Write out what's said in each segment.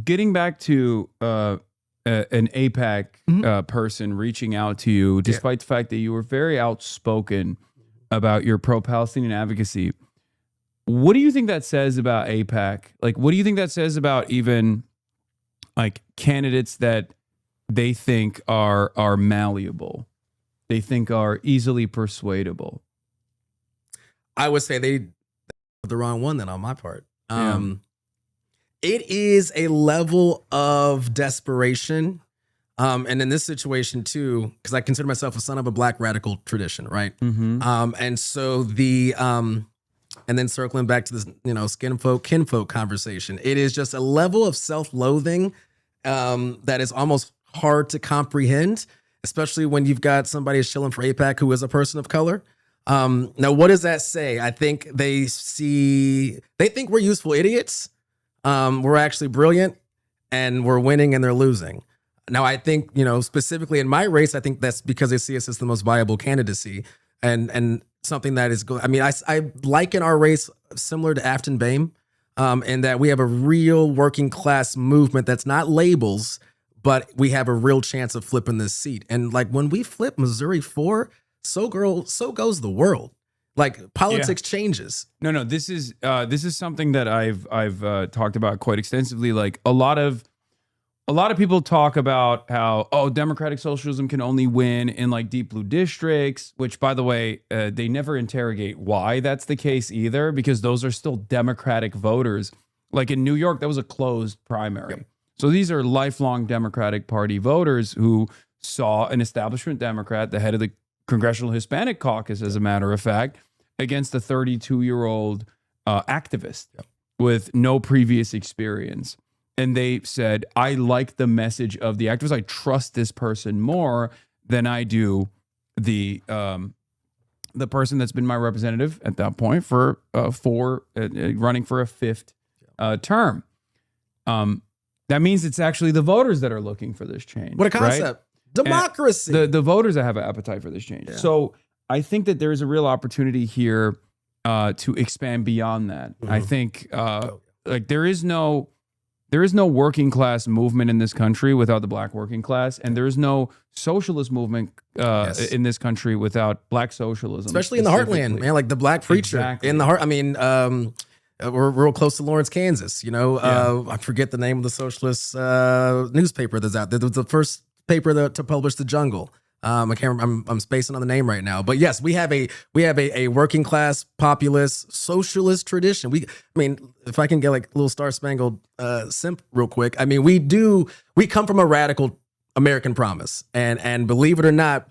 Getting back to an AIPAC person reaching out to you, despite the fact that you were very outspoken about your pro-Palestinian advocacy, what do you think that says about AIPAC? Like, what do you think that says about even like candidates that they think are malleable, they think are easily persuadable? I would say they the wrong one then on my part. It is a level of desperation. And in this situation too, because I consider myself a son of a black radical tradition, right? And so and then circling back to this, skinfolk, kinfolk conversation, it is just a level of self-loathing that is almost hard to comprehend, especially when you've got somebody shilling for AIPAC who is a person of color. Now, what does that say? I think they think we're useful idiots. We're actually brilliant and we're winning and they're losing. Now, I think, specifically in my race, I think that's because they see us as the most viable candidacy and something that is good. I mean, I liken our race similar to Afton Bame in that we have a real working class movement that's not labels, but we have a real chance of flipping this seat. And like when we flip Missouri 4, so goes the world. Like politics changes. No, this is something that I've talked about quite extensively. Like a lot of people talk about how democratic socialism can only win in like deep blue districts, which by the way, they never interrogate why that's the case either, because those are still Democratic voters. Like in New York, that was a closed primary. Yep. So these are lifelong Democratic Party voters who saw an establishment Democrat, the head of the Congressional Hispanic Caucus, as a matter of fact, against a 32-year-old activist with no previous experience. And they said, I like the message of the activist. I trust this person more than I do the person that's been my representative at that point for running for a fifth term. That means it's actually the voters that are looking for this change. What a concept. Right? Democracy. The voters that have an appetite for this change. Yeah. So I think that there is a real opportunity here to expand beyond that. I think like there is no working class movement in this country without the black working class, and there is no socialist movement in this country without black socialism. Especially in the heartland, man, like the black preacher in the heart. I mean, we're real close to Lawrence, Kansas. I forget the name of the socialist newspaper that's out there. It was the first paper to publish The Jungle. I can't remember, I'm spacing on the name right now, but yes, we have a working class, populist, socialist tradition. If I can get like a little Star Spangled simp real quick. I mean, we come from a radical American promise, and believe it or not,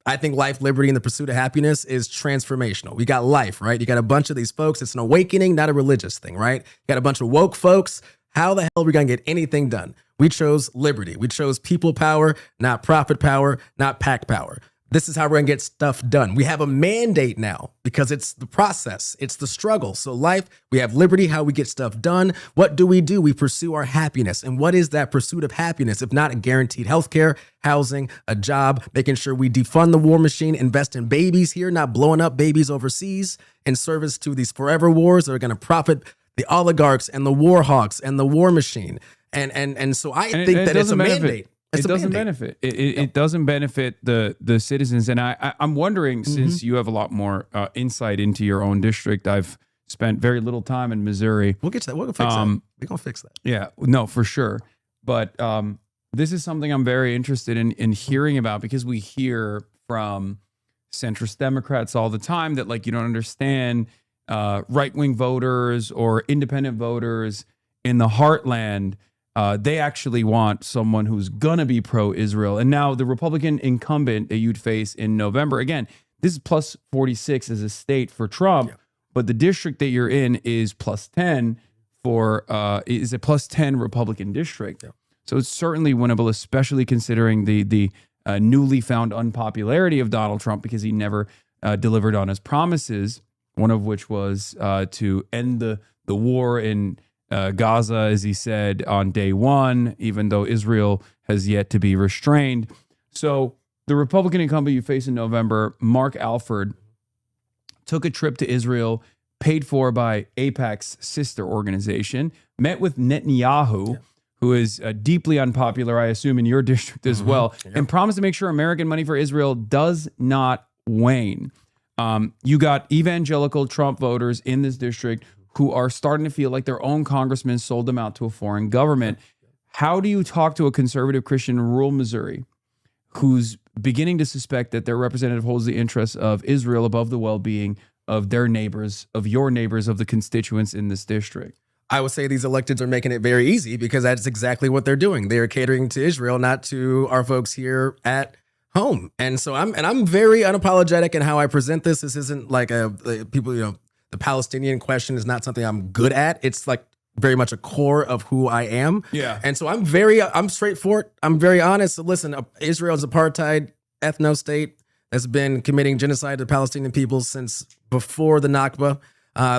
I think life, liberty, and the pursuit of happiness is transformational. We got life, right? You got a bunch of these folks. It's an awakening, not a religious thing, right? You got a bunch of woke folks. How the hell are we going to get anything done? We chose liberty. We chose people power, not profit power, not pack power. This is how we're going to get stuff done. We have a mandate now because it's the process. It's the struggle. So life, we have liberty, how we get stuff done. What do? We pursue our happiness. And what is that pursuit of happiness if not a guaranteed healthcare, housing, a job, making sure we defund the war machine, invest in babies here, not blowing up babies overseas in service to these forever wars that are going to profit the oligarchs and the war hawks and the war machine. And so I think that it's a mandate. It doesn't benefit. It doesn't benefit the citizens. And I'm wondering, since you have a lot more insight into your own district, I've spent very little time in Missouri. We'll get to that. We're going to fix that. Yeah, no, for sure. But this is something I'm very interested in hearing about, because we hear from centrist Democrats all the time that, like, you don't understand right-wing voters or independent voters in the heartland. They actually want someone who's going to be pro-Israel. And now the Republican incumbent that you'd face in November, again, this is plus 46 as a state for Trump, but the district that you're in is plus 10 is a plus 10 Republican district. Yeah. So it's certainly winnable, especially considering the newly found unpopularity of Donald Trump, because he never delivered on his promises, one of which was to end the war in Gaza, as he said, on day one, even though Israel has yet to be restrained. So the Republican incumbent you face in November, Mark Alford, took a trip to Israel, paid for by AIPAC's sister organization, met with Netanyahu, who is deeply unpopular, I assume, in your district as well, and promised to make sure American money for Israel does not wane. You got evangelical Trump voters in this district who are starting to feel like their own congressman sold them out to a foreign government. How do you talk to a conservative Christian in rural Missouri who's beginning to suspect that their representative holds the interests of Israel above the well-being of their neighbors, of your neighbors, of the constituents in this district? I would say these electeds are making it very easy because that's exactly what they're doing. They are catering to Israel, not to our folks here at home. And so I'm very unapologetic in how I present this. This isn't like people, the Palestinian question is not something I'm good at. It's like very much a core of who I am. Yeah. And so I'm straightforward. I'm very honest. So listen, Israel's apartheid ethno state that's been committing genocide to the Palestinian people since before the Nakba.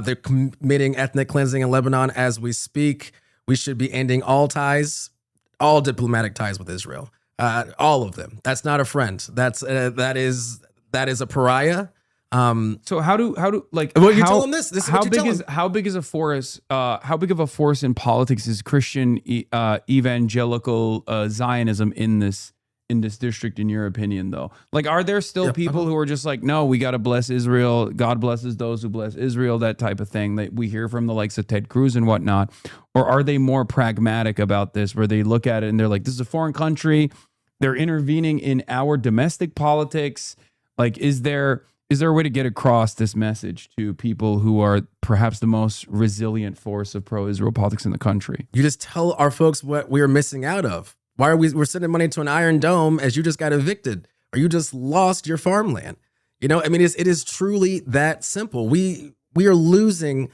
They're committing ethnic cleansing in Lebanon as we speak. We should be ending all ties, all diplomatic ties with Israel, all of them. That's not a friend. That is a pariah. So how do like? Well, you tell them this. This is how what you big tell is them. how big is a force? How big of a force in politics is Christian evangelical Zionism in this district, in your opinion, though? Like, are there still people who are just like, no, we got to bless Israel. God blesses those who bless Israel, that type of thing that we hear from the likes of Ted Cruz and whatnot? Or are they more pragmatic about this, where they look at it and they're like, this is a foreign country. They're intervening in our domestic politics. Like, is there a way to get across this message to people who are perhaps the most resilient force of pro-Israel politics in the country? You just tell our folks what we're missing out of. Why are we're sending money to an Iron Dome as you just got evicted or you just lost your farmland? I mean, it is truly that simple. We are losing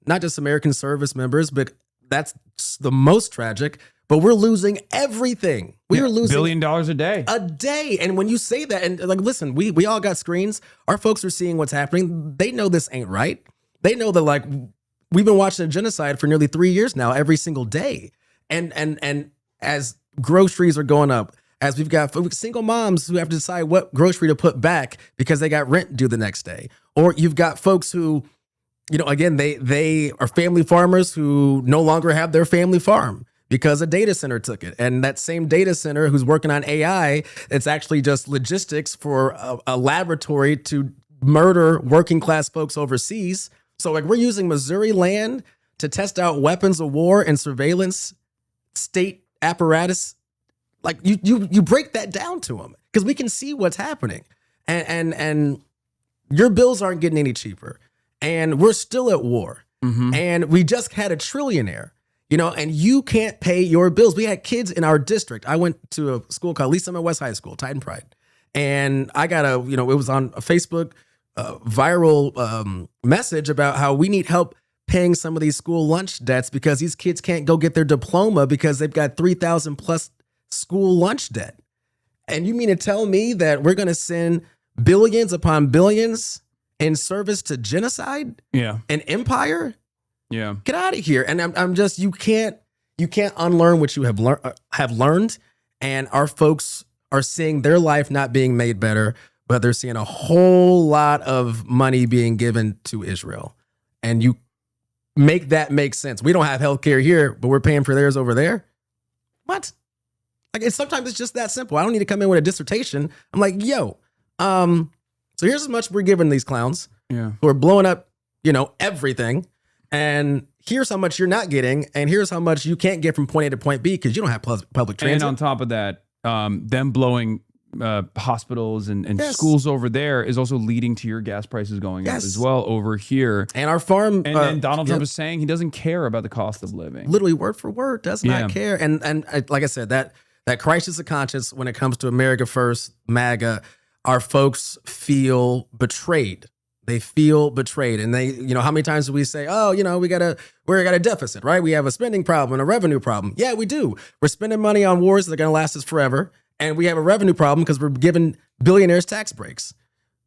not just American service members, but that's the most tragic, but we're losing everything. We are losing $1 billion a day. A day. And when you say that, and like, listen, we all got screens. Our folks are seeing what's happening. They know this ain't right. They know that, like, we've been watching a genocide for nearly 3 years now, every single day. And as groceries are going up, as we've got single moms who have to decide what grocery to put back because they got rent due the next day. Or you've got folks who, again, they are family farmers who no longer have their family farm because a data center took it. And that same data center who's working on AI, it's actually just logistics for a laboratory to murder working class folks overseas. So like, we're using Missouri land to test out weapons of war and surveillance state apparatus. Like, you break that down to them because we can see what's happening, and your bills aren't getting any cheaper, and we're still at war, and we just had a trillionaire, and you can't pay your bills. We had kids in our district. I went to a school called Lee Summit West High School, Titan Pride, and I got it was on a Facebook viral message about how we need help paying some of these school lunch debts because these kids can't go get their diploma because they've got 3,000 plus school lunch debt. And you mean to tell me that we're going to send billions upon billions in service to genocide? Yeah. An empire? Yeah. Get out of here. And I'm just, you can't unlearn what you have learned. And our folks are seeing their life not being made better, but they're seeing a whole lot of money being given to Israel. And you make that make sense. We don't have healthcare here, but we're paying for theirs over there. What? Like, sometimes it's just that simple. I don't need to come in with a dissertation. I'm like, so here's as much we're giving these clowns who are blowing up, everything. And here's how much you're not getting. And here's how much you can't get from point A to point B because you don't have public transit. And on top of that, them blowing hospitals and schools over there is also leading to your gas prices going up as well over here. And our farm, and Donald Trump is saying he doesn't care about the cost of living. Literally word for word, does not care. And like I said, that crisis of conscience when it comes to America First, MAGA, our folks feel betrayed. They feel betrayed. And they, how many times do we say, we got a deficit, right? We have a spending problem and a revenue problem. Yeah, we do. We're spending money on wars that are going to last us forever. And we have a revenue problem because we're giving billionaires tax breaks.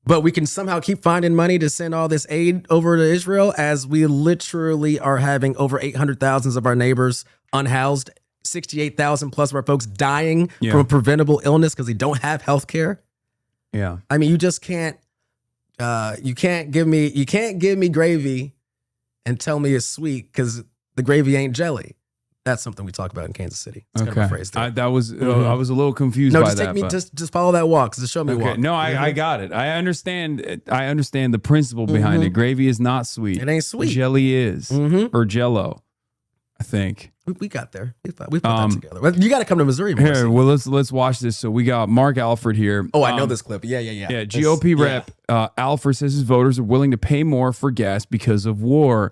But we can somehow keep finding money to send all this aid over to Israel as we literally are having over 800,000 of our neighbors unhoused, 68,000 plus of our folks dying from a preventable illness because they don't have health care. Yeah. I mean, you just can't, you can't give me gravy and tell me it's sweet because the gravy ain't jelly. That's something we talk about in Kansas City. It's kind of a phrase there. I was a little confused by just that. Take me, just follow that walk. Just show me walk. No, I got it. I understand the principle behind it. Gravy is not sweet. It ain't sweet. Jelly is. Or Jello, I think. We got there. We put that together. You got to come to Missouri. Here, well, let's watch this. So we got Mark Alford here. Oh, I know this clip. Yeah. Yeah, GOP rep Alford says his voters are willing to pay more for gas because of war.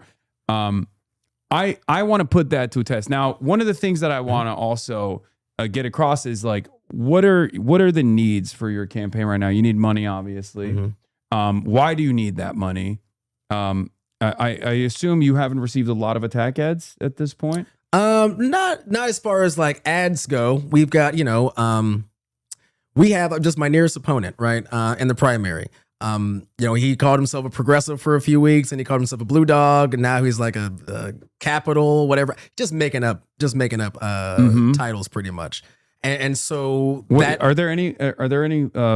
I want to put that to a test. Now, one of the things that I want to also get across is like, what are the needs for your campaign right now? You need money, obviously. Why do you need that money? I assume you haven't received a lot of attack ads at this point. Not as far as like ads go. We've got, we have just my nearest opponent, right? In the primary. He called himself a progressive for a few weeks and he called himself a blue dog. And now he's like a capital, whatever, just making up titles pretty much. And so are there any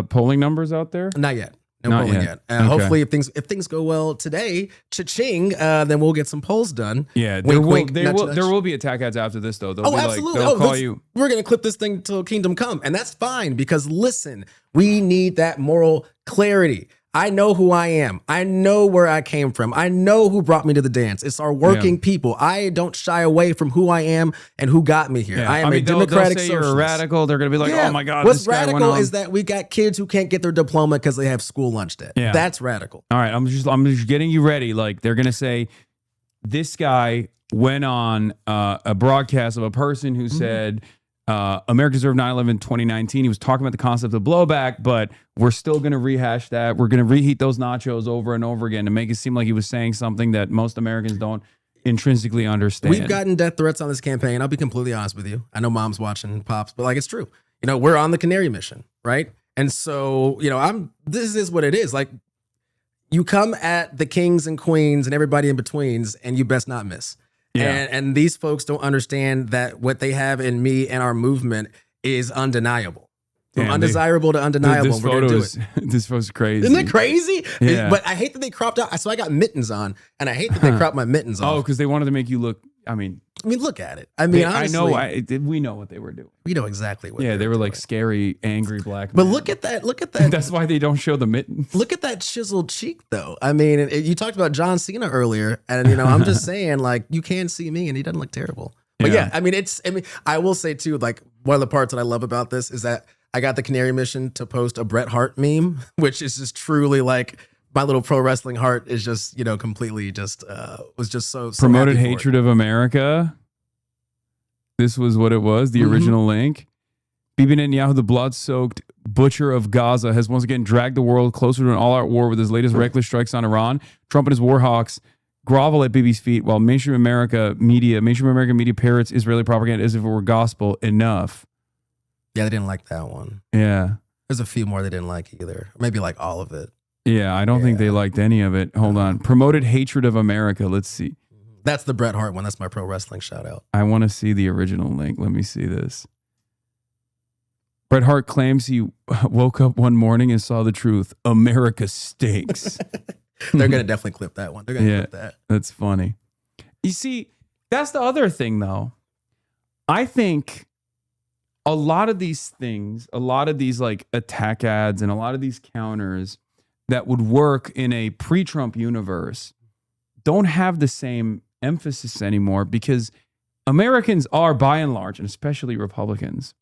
polling numbers out there? Not yet. No polling yet. Okay. Hopefully, if things go well today, cha-ching, then we'll get some polls done. Yeah, there will be attack ads after this though. Absolutely. They'll call you. We're gonna clip this thing till kingdom come, and that's fine because listen, we need that moral clarity. I know who I am. I know where I came from. I know who brought me to the dance. It's our working people. I don't shy away from who I am and who got me here. Yeah. I am a democratic they'll say socialist. You're a radical. They're going to be like, oh my God. What's radical is that we got kids who can't get their diploma because they have school lunch debt. Yeah. That's radical. All right. I'm just getting you ready. Like they're going to say this guy went on a broadcast of a person who said, America deserved 9/11 2019. He was talking about the concept of blowback, but we're still going to rehash that. We're going to reheat those nachos over and over again to make it seem like he was saying something that most Americans don't intrinsically understand. We've gotten death threats on this campaign. I'll be completely honest with you. I know mom's watching, pops, but like it's true. We're on the Canary mission, right? And so, this is what it is. Like you come at the kings and queens and everybody in betweens and you best not miss. Yeah. And these folks don't understand that what they have in me and our movement is undeniable. From undesirable to undeniable. This photo's crazy. Isn't it crazy? Yeah. But I hate that they cropped out. So I got mittens on, and I hate that they cropped my mittens off. Oh, because they wanted to make you look. I mean, look at it. Honestly, we know what they were doing. We know exactly what. Yeah, they were like scary, angry black men. But look at that. That's why they don't show the mittens. Look at that chiseled cheek, though. I mean, you talked about John Cena earlier, and I'm just saying, like, you can see me, and he doesn't look terrible. But I will say too, like, one of the parts that I love about this is that I got the Canary Mission to post a Bret Hart meme, which is just truly like. My little pro wrestling heart is just, completely just, was just so promoted hatred of America. This was what it was, the original link. Bibi Netanyahu, the blood-soaked butcher of Gaza, has once again dragged the world closer to an all-out war with his latest reckless strikes on Iran. Trump and his war hawks grovel at Bibi's feet while mainstream American media parrots Israeli propaganda as if it were gospel. Enough. Yeah, they didn't like that one. Yeah. There's a few more they didn't like either. Maybe like all of it. Yeah, I don't think they liked any of it. Hold on. Promoted hatred of America. Let's see. That's the Bret Hart one. That's my pro wrestling shout out. I want to see the original link. Let me see this. Bret Hart claims he woke up one morning and saw the truth. America stinks. They're going to definitely clip that one. They're going to clip that. That's funny. You see, that's the other thing, though. I think a lot of these things, a lot of these like attack ads and a lot of these counters that would work in a pre-Trump universe don't have the same emphasis anymore because Americans are by and large, and especially Republicans,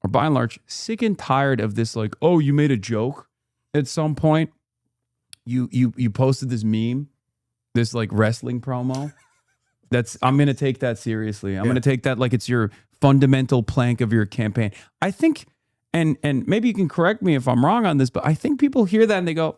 are by and large sick and tired of this like, oh, you made a joke at some point. You posted this meme, this like wrestling promo. I'm going to take that seriously. I'm going to take that like it's your fundamental plank of your campaign. I think, and maybe you can correct me if I'm wrong on this, but I think people hear that and they go,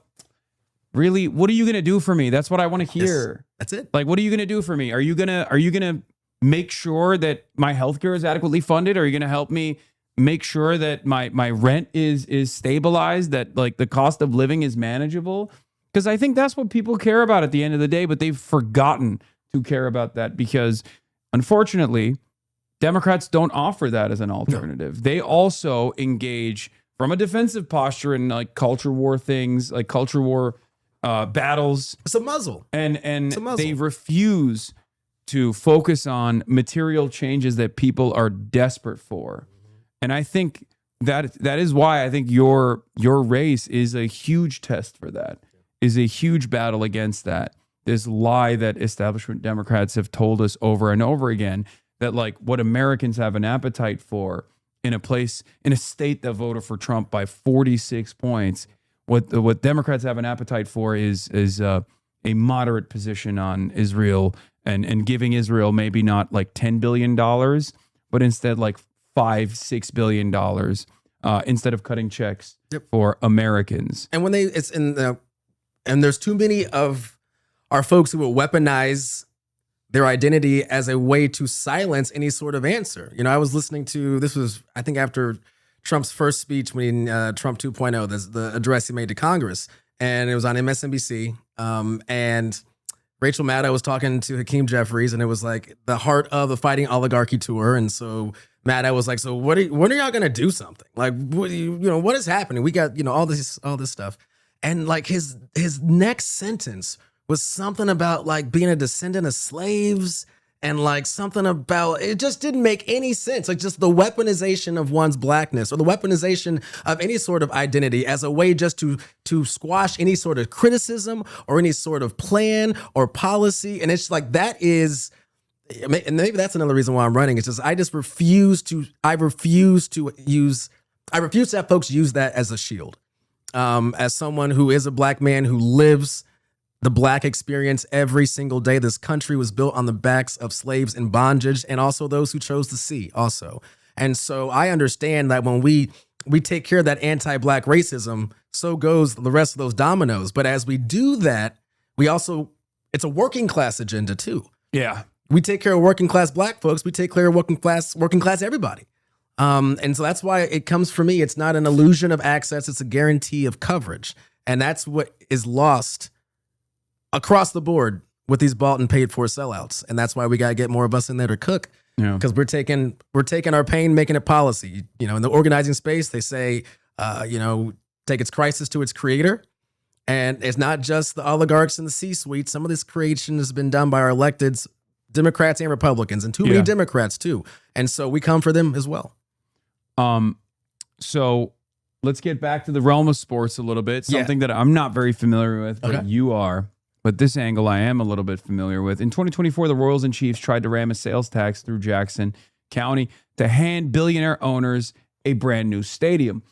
really, what are you going to do for me? That's what I want to hear. Yes, that's it. Like, what are you going to do for me? Are you going to make sure that my healthcare is adequately funded? Are you going to help me make sure that my rent is stabilized, that like the cost of living is manageable? Because I think that's what people care about at the end of the day, but they've forgotten to care about that because unfortunately, Democrats don't offer that as an alternative. No. They also engage from a defensive posture in like culture war things, like culture war battles. It's a muzzle. And they refuse to focus on material changes that people are desperate for. And I think that is why I think your race is a huge test for that, is a huge battle against that. This lie that establishment Democrats have told us over and over again, that like what Americans have an appetite for in a state that voted for Trump by 46 points, what Democrats have an appetite for is a moderate position on Israel and giving Israel maybe not like $10 billion, but instead like $5-6 billion instead of cutting checks for Americans. And when and there's too many of our folks who will weaponize their identity as a way to silence any sort of answer. You know, I was listening to, this was, I think after Trump's first speech when Trump 2.0, the address he made to Congress, and it was on MSNBC. And Rachel Maddow was talking to Hakeem Jeffries, and it was like the heart of the Fighting Oligarchy tour. And so Maddow was like, so when are y'all going to do something? Like, what is happening? We got, all this stuff. And like his next sentence was something about like being a descendant of slaves, and like something about, it just didn't make any sense. Like just the weaponization of one's blackness, or the weaponization of any sort of identity as a way just to squash any sort of criticism or any sort of plan or policy. And it's like, that is, and maybe that's another reason why I'm running. It's just, I refuse to have folks use that as a shield. As someone who is a black man who lives the black experience every single day. This country was built on the backs of slaves in bondage, and also those who chose the sea also. And so I understand that when we take care of that anti-black racism, so goes the rest of those dominoes. But as we do that, it's a working class agenda too. Yeah. We take care of working class black folks. We take care of working class everybody. And so that's why it comes for me. It's not an illusion of access. It's a guarantee of coverage. And that's what is lost across the board with these bought and paid for sellouts. And that's why we got to get more of us in there to cook. Because we're taking our pain, making it policy. In the organizing space, they say, take its crisis to its creator. And it's not just the oligarchs and the C-suite. Some of this creation has been done by our electeds, Democrats and Republicans, and too many Democrats too. And so we come for them as well. So let's get back to the realm of sports a little bit. Something that I'm not very familiar with, but you are. But this angle I am a little bit familiar with. In 2024, the Royals and Chiefs tried to ram a sales tax through Jackson County to hand billionaire owners a brand new stadium.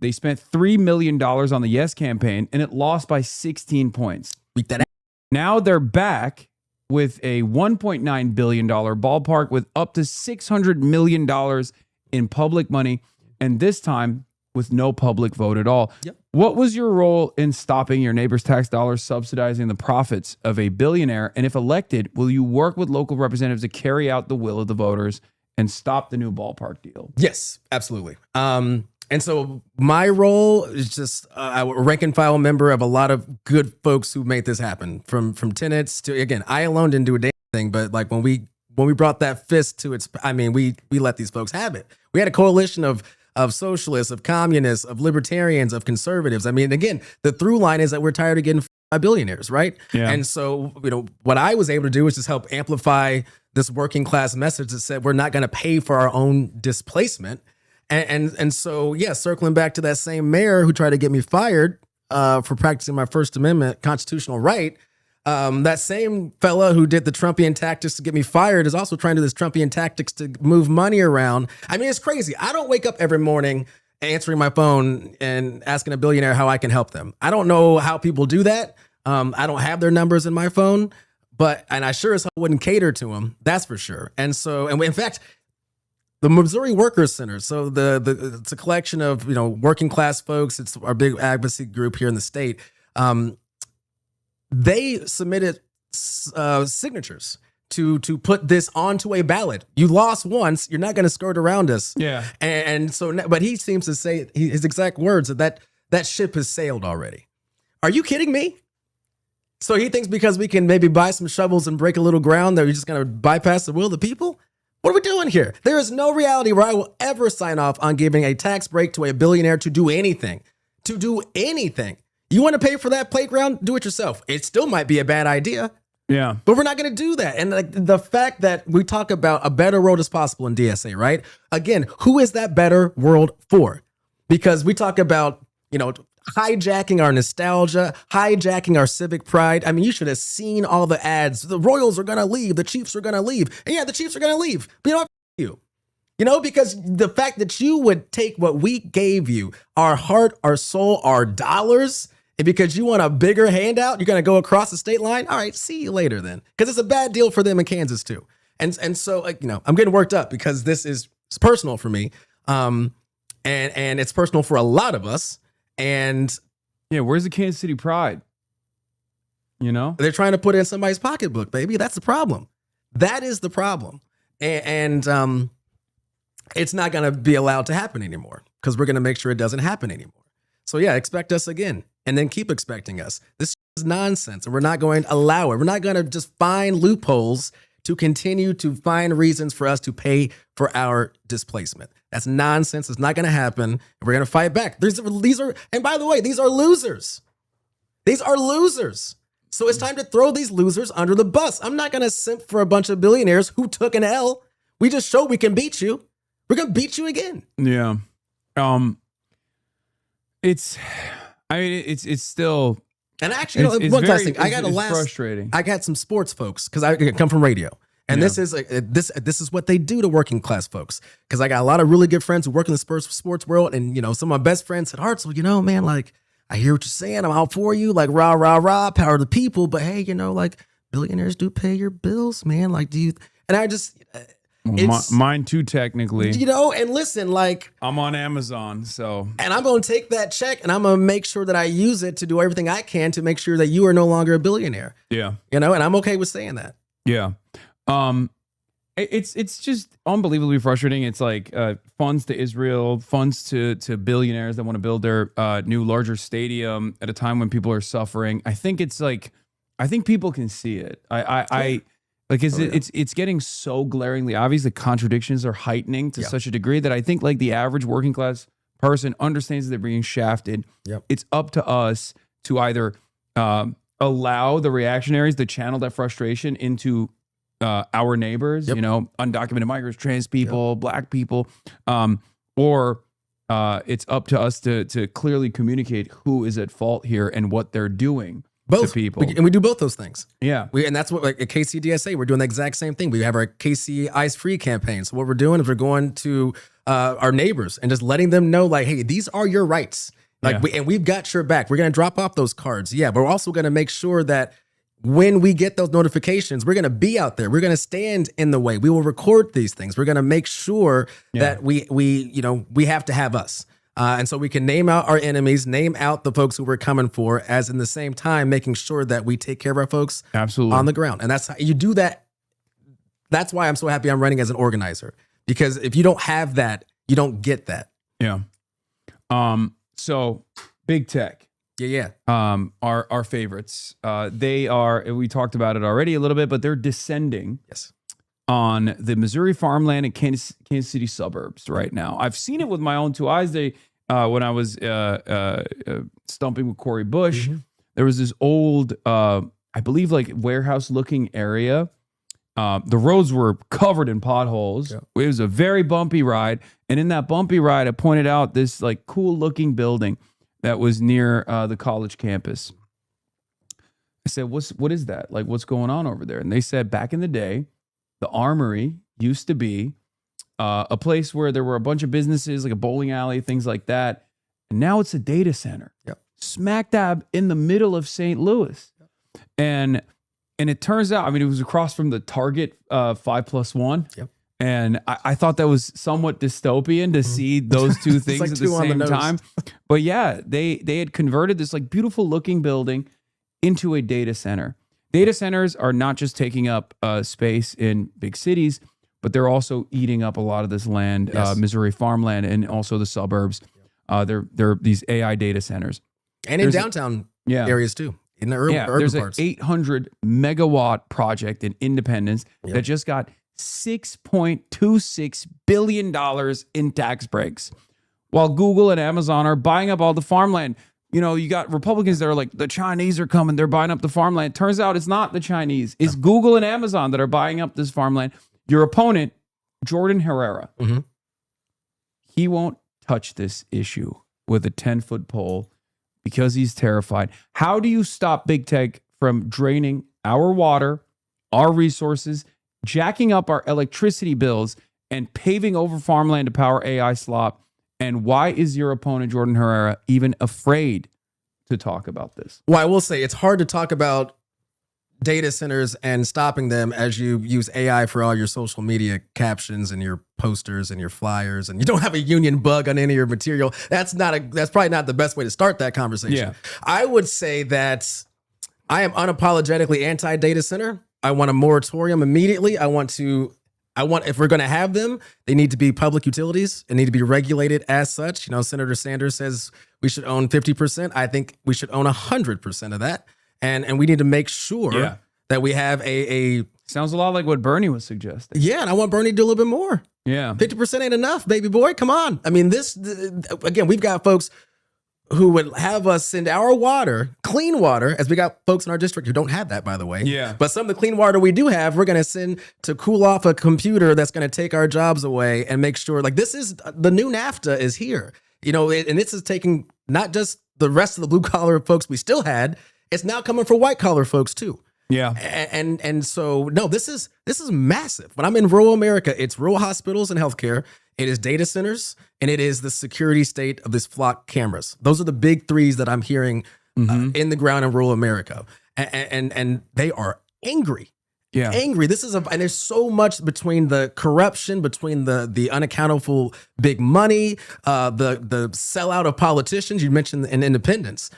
They spent $3 million on the Yes campaign, and it lost by 16 points. Beat that out. Now they're back with a $1.9 billion ballpark with up to $600 million in public money, and this time with no public vote at all. Yep. What was your role in stopping your neighbor's tax dollars subsidizing the profits of a billionaire? And if elected, will you work with local representatives to carry out the will of the voters and stop the new ballpark deal? Yes, absolutely. And so my role is just a rank and file member of a lot of good folks who made this happen. From tenants to, again, I alone didn't do a damn thing, but like when we brought that fist to its, we let these folks have it. We had a coalition of socialists, of communists, of libertarians, of conservatives. Again, the through line is that we're tired of getting by billionaires, right? Yeah. And so, what I was able to do was just help amplify this working class message that said we're not going to pay for our own displacement. And so, circling back to that same mayor who tried to get me fired for practicing my First Amendment constitutional right, that same fella who did the Trumpian tactics to get me fired is also trying to do this Trumpian tactics to move money around. It's crazy. I don't wake up every morning answering my phone and asking a billionaire how I can help them. I don't know how people do that. I don't have their numbers in my phone, and I sure as hell wouldn't cater to them. That's for sure. And so, in fact, the Missouri Workers Center. So it's a collection of, working class folks. It's our big advocacy group here in the state. They submitted signatures to put this onto a ballot. You lost once, you're not going to skirt around us. Yeah. And so, but he seems to say his exact words that ship has sailed already. Are you kidding me? So he thinks because we can maybe buy some shovels and break a little ground that we're just going to bypass the will of the people? What are we doing here? There is no reality where I will ever sign off on giving a tax break to a billionaire to do anything. To do anything. You want to pay for that playground? Do it yourself. It still might be a bad idea. Yeah. But we're not going to do that. And like the fact that we talk about a better world is possible in DSA, right? Again, who is that better world for? Because we talk about, hijacking our nostalgia, hijacking our civic pride. I mean, you should have seen all the ads. The Royals are going to leave. The Chiefs are going to leave. And yeah, the Chiefs are going to leave. But you know what? Because the fact that you would take what we gave you, our heart, our soul, our dollars, and because you want a bigger handout, you're going to go across the state line. All right, see you later then. Because it's a bad deal for them in Kansas too. And so, I'm getting worked up because it's personal for me. And it's personal for a lot of us. And yeah, where's the Kansas City pride? They're trying to put it in somebody's pocketbook, baby. That's the problem. That is the problem. And it's not going to be allowed to happen anymore because we're going to make sure it doesn't happen anymore. So yeah, expect us again and then keep expecting us. This is nonsense and we're not going to allow it. We're not going to just find loopholes to continue to find reasons for us to pay for our displacement. That's nonsense. It's not going to happen. We're going to fight back. These are, and by the way, these are losers. These are losers. So it's time to throw these losers under the bus. I'm not going to simp for a bunch of billionaires who took an L. We just showed we can beat you. We're going to beat you again. Yeah. It's still. And actually, one last thing. I got frustrating. I got some sports folks because I come from radio. And this is this is what they do to working class folks. Because I got a lot of really good friends who work in the sports world. And, some of my best friends said, Hartzell, man, like, I hear what you're saying. I'm out for you. Like, rah, rah, rah, power to the people. But hey, like, billionaires do pay your bills, man. Like, do you? And I just. Mine too, technically. And listen, like. I'm on Amazon, so. And I'm going to take that check and I'm going to make sure that I use it to do everything I can to make sure that you are no longer a billionaire. Yeah. And I'm okay with saying that. Yeah. It's just unbelievably frustrating. It's like funds to Israel, funds to billionaires that want to build their new larger stadium at a time when people are suffering. I think people can see it. It's getting so glaringly obvious. The contradictions are heightening to such a degree that I think like the average working class person understands that they're being shafted. Yep. It's up to us to either allow the reactionaries to channel that frustration into our neighbors, undocumented migrants, trans people, black people, or it's up to us to clearly communicate who is at fault here and what they're doing to people. And we do both those things. Yeah. And that's what, like at KCDSA, we're doing the exact same thing. We have our KC Ice Free campaign. So what we're doing is we're going to our neighbors and just letting them know, like, hey, these are your rights. Like, we've got your back. We're going to drop off those cards. Yeah, but we're also going to make sure that when we get those notifications, we're going to be out there. We're going to stand in the way. We will record these things. We're going to make sure that we have to have us. And so we can name out our enemies, name out the folks who we're coming for, as in the same time, making sure that we take care of our folks on the ground. And that's how you do that. That's why I'm so happy I'm running as an organizer, because if you don't have that, you don't get that. Yeah. So big tech. Yeah. Our favorites. They are, we talked about it already a little bit, but they're descending on the Missouri farmland and Kansas City suburbs right now. I've seen it with my own two eyes. They, when I was stumping with Corey Bush, there was this old, I believe like warehouse looking area. The roads were covered in potholes. It was a very bumpy ride. And in that bumpy ride, I pointed out this like cool looking building that was near the college campus. I said, what is that? Like, what's going on over there? And they said back in the day, the Armory used to be a place where there were a bunch of businesses, like a bowling alley, things like that. And now it's a data center. Smack dab in the middle of St. Louis. And it turns out, I mean, it was across from the Target 5+1. And I thought that was somewhat dystopian to see those two things like at the same time. But yeah, they had converted this like beautiful looking building into a data center. Data centers are not just taking up space in big cities, but they're also eating up a lot of this land, Missouri farmland, and also the suburbs. They're these AI data centers. And in downtown areas too. In the urban parts. There's an 800 megawatt project in Independence that just got $6.26 billion in tax breaks, while Google and Amazon are buying up all the farmland. you know, you got Republicans that are like, the Chinese are coming, they're buying up the farmland. Turns out it's not the Chinese. It's Google and Amazon that are buying up this farmland. Your opponent, Jordan Herrera, he won't touch this issue with a 10-foot pole because he's terrified. How do you stop big tech from draining our water, our resources, jacking up our electricity bills, and paving over farmland to power AI slop? And why is your opponent, Jordan Herrera, even afraid to talk about this? Well, I will say it's hard to talk about data centers and stopping them as you use AI for all your social media captions and your posters and your flyers, and you don't have a union bug on any of your material. That's probably not the best way to start that conversation. Yeah. I would say that I am unapologetically anti-data center. I want a moratorium immediately. I want, if we're going to have them, they need to be public utilities and need to be regulated as such. You know, Senator Sanders says we should own 50%. I think we should own 100% of that. And we need to make sure that we have a sounds a lot like what Bernie was suggesting. Yeah, and I want Bernie to do a little bit more. Yeah. 50% ain't enough, baby boy. Come on. I mean, again, we've got folks who would have us send our water, clean water, as we got folks in our district who don't have that, by the way. Yeah. But some of the clean water we do have, we're going to send to cool off a computer that's going to take our jobs away and make sure, like, this is the new NAFTA is here. You know, and this is taking not just the rest of the blue collar folks we still had, it's now coming for white collar folks too. Yeah. And so, no, this is massive. When I'm in rural America, it's rural hospitals and healthcare. It is data centers, and it is the security state of this flock cameras. Those are the big threes that I'm hearing in the ground in rural America. And they are angry. Yeah. Angry. And there's so much between the corruption, between the unaccountable big money, the sellout of politicians. You mentioned in independence.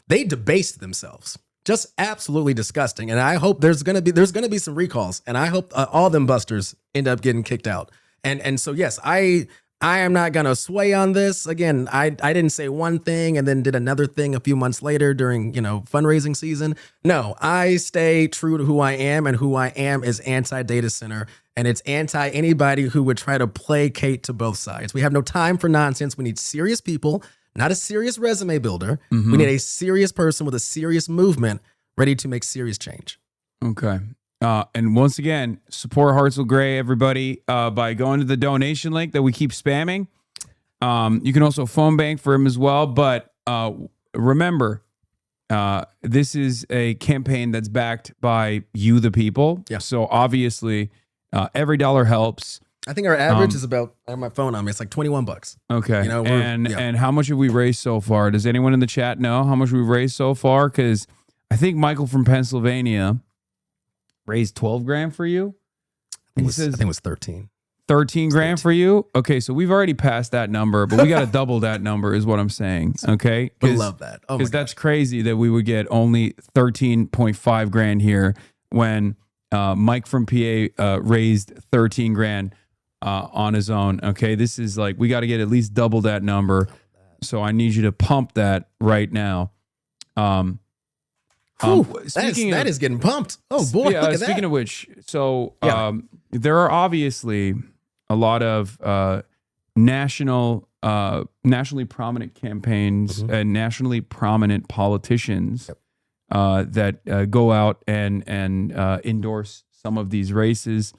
They debased themselves. Just absolutely disgusting. And I hope there's gonna be some recalls, and I hope all them busters end up getting kicked out. And so yes, I am not gonna sway on this. Again, I didn't say one thing and then did another thing a few months later during fundraising season. No, I stay true to who I am, and who I am is anti-data center, and it's anti anybody who would try to placate to both sides. We have no time for nonsense. We need serious people. Not a serious resume builder. We need a serious person with a serious movement ready to make serious change. Okay. And once again, support Hartzell Gray, everybody, by going to the donation link that we keep spamming. You can also phone bank for him as well. But remember, this is a campaign that's backed by you, the people. Yeah. So obviously, every dollar helps. I think our average is about, I have my phone on me, it's like $21. Okay. And how much have we raised so far? Does anyone in the chat know how much we've raised so far? Because I think Michael from Pennsylvania raised 12 grand for you. I think it was 13. 13 grand for you? Okay, so we've already passed that number, but we got to double that number is what I'm saying. Okay? I love that. Oh, because that's crazy that we would get only 13.5 grand here when Mike from PA raised 13 grand on his own. Okay, this is like, we got to get at least double that number. So I need you to pump that right now. That is getting pumped. Oh boy, yeah, look at speaking that. of which, so there are obviously a lot of nationally prominent campaigns and nationally prominent politicians that go out and endorse some of these races.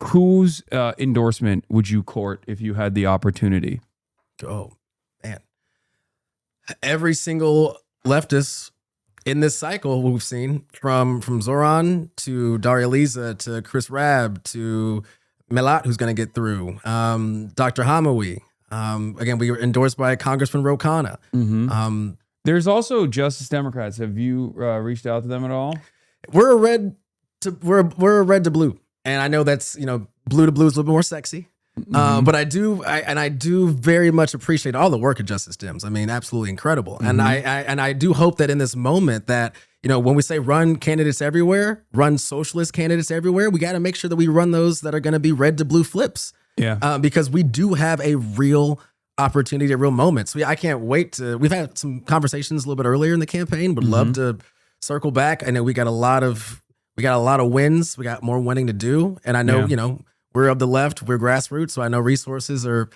Whose endorsement would you court if you had the opportunity? Oh, man. Every single leftist in this cycle we've seen, from Zoran to Daria Liza to Chris Rabb to Melat, who's going to get through, Dr. Hamawi. Again, we were endorsed by Congressman Ro Khanna. There's also Justice Democrats. Have you reached out to them at all? We're a red to blue. And I know that's, blue to blue is a little bit more sexy. But I do very much appreciate all the work of Justice Dems. I mean, absolutely incredible. And I do hope that in this moment that, when we say run candidates everywhere, run socialist candidates everywhere, we got to make sure that we run those that are going to be red to blue flips. Yeah. Because we do have a real opportunity, a real moment. So I can't wait we've had some conversations a little bit earlier in the campaign, would love to circle back. I know we got a lot of wins. We got more winning to do. And I know, we're of the left, we're grassroots. So I know resources are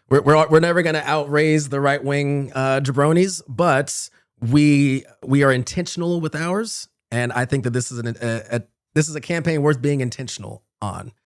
we're never going to outraise the right wing jabronis, but we are intentional with ours, and I think that this is a campaign worth being intentional on.